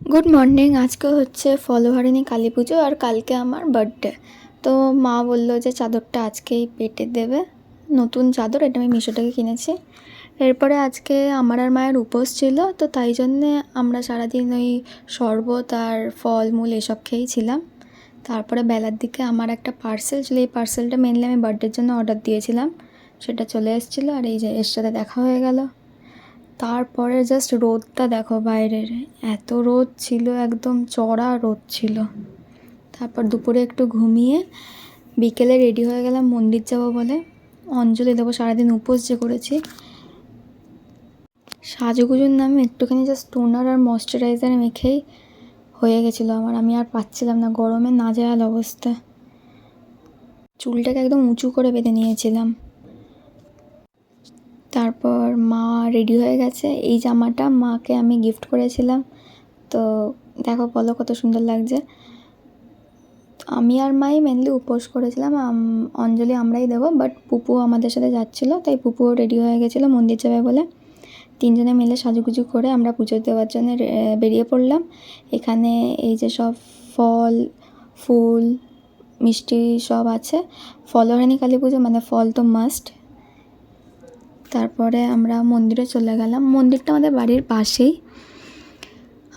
Good morning. আজকে হচ্ছে ফলহারিণী কালী পুজো আর কালকে আমার বার্থডে। তো মা বললো যে চাদরটা আজকেই পেতে দেবে, নতুন চাদর, এটা আমি মিশো থেকে কিনেছি। এরপরে আজকে আমার আর মায়ের উপোস ছিল, তো তাই জন্যে আমরা সারাদিন ওই শরবত আর ফলমূল এসব খেয়েই ছিলাম। তারপরে বেলার দিকে আমার একটা পার্সেল ছিল, এই পার্সেলটা মেনলি আমি বার্থডের জন্য অর্ডার দিয়েছিলাম, সেটা চলে এসেছিলো। আর এই যে এর সাথে দেখা হয়ে গেল। তারপরে জাস্ট রোদটা দেখো বাইরের, এত রোদ ছিল, একদম চড়া রোদ ছিল। তারপর দুপুরে একটু ঘুমিয়ে বিকেলে রেডি হয়ে গেলাম মন্দির যাবো বলে, অঞ্জলি দেবো, সারাদিন উপোস যে করেছি। সাজুগুজুর নামে একটুখানি জাস্ট টোনার আর ময়শ্চারাইজার মেখেই হয়ে গেছিলো আমার, আমি আর পাচ্ছিলাম না, গরমে নাজেহাল অবস্থা। চুলটাকে একদম উঁচু করে বেঁধে নিয়েছিলাম। তারপর মা রেডি হয়ে গেছে, এই জামাটা মাকে আমি গিফট করেছিলাম, তো দেখো বলো কত সুন্দর লাগছে। আমি আর মাই মেনলি উপোস করেছিলাম, অঞ্জলি আমরাই দেবো, বাট পুপু আমাদের সাথে যাচ্ছিলো, তাই পুপুও রেডি হয়ে গেছিলো মন্দির যাবে বলে। তিনজনে মিলে সাজুগুজু করে আমরা পুজো দেওয়ার জন্য বেরিয়ে পড়লাম। এখানে এই যে সব ফল, ফুল, মিষ্টি সব আছে। ফলহারিণী কালী পুজো মানে ফল তো মাস্ট। তারপরে আমরা মন্দিরে চলে গেলাম, মন্দিরটা আমাদের বাড়ির পাশেই।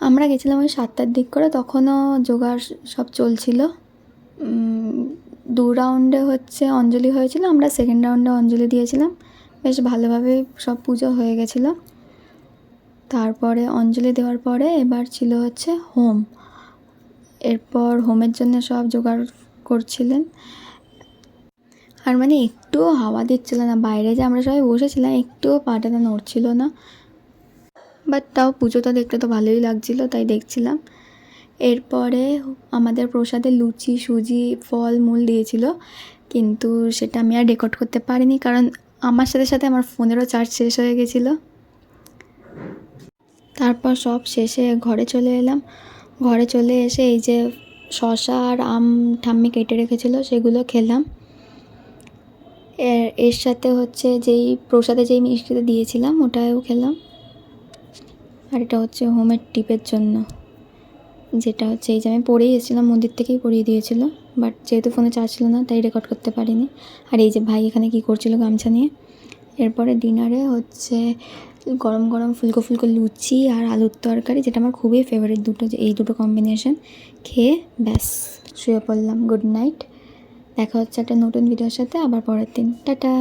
আমরা গেছিলাম ওই 7টার দিক করে, তখনও জোগাড় সব চলছিল। 2 রাউন্ডে হচ্ছে অঞ্জলি হয়েছিল, আমরা সেকেন্ড রাউন্ডে অঞ্জলি দিয়েছিলাম। বেশ ভালোভাবেই সব পুজো হয়ে গেছিলো। তারপরে অঞ্জলি দেওয়ার পরে এবার ছিল হচ্ছে হোম। এরপর হোমের জন্য সব জোগাড় করছিলেন। আর মানে একটুও হাওয়া দিচ্ছিল না, বাইরে যে আমরা সবাই বসেছিলাম একটুও পাটাটা নড়ছিল না, বাট তাও পুজোটা দেখতে তো ভালোই লাগছিলো, তাই দেখছিলাম। এরপরে আমাদের প্রসাদে লুচি, সুজি, ফল মূল দিয়েছিল, কিন্তু সেটা আমি আর রেকর্ড করতে পারিনি, কারণ আমার সাথে সাথে আমার ফোনেরও চার্জ শেষ হয়ে গেছিলো। তারপর সব শেষে ঘরে চলে এলাম। ঘরে চলে এসে এই যে শশা আর আম ঠাম্মি কেটে রেখেছিলো সেগুলো খেলাম। এর সাথে হচ্ছে যেই প্রসাদে যেই মিষ্টিটা দিয়েছিলাম ওটাও খেলাম। আর এটা হচ্ছে হোমের টিপের জন্য, যেটা হচ্ছে এই যে আমি পরেই এসেছিলাম, মন্দির থেকেই পরিয়ে দিয়েছিল, বাট যেহেতু ফোনে চার্জ ছিল না তাই রেকর্ড করতে পারিনি। আর এই যে ভাই এখানে কী করছিল গামছা নিয়ে। এরপরে ডিনারে হচ্ছে গরম গরম ফুলকো ফুলকো লুচি আর আলুর তরকারি, যেটা আমার খুবই ফেভারিট দুটো, যে এই দুটো কম্বিনেশন খেয়ে ব্যাস শুয়ে পড়লাম। গুড নাইট, দেখা হচ্ছে একটা নতুন ভিডিওর সাথে আবার পরের দিন। টাটা।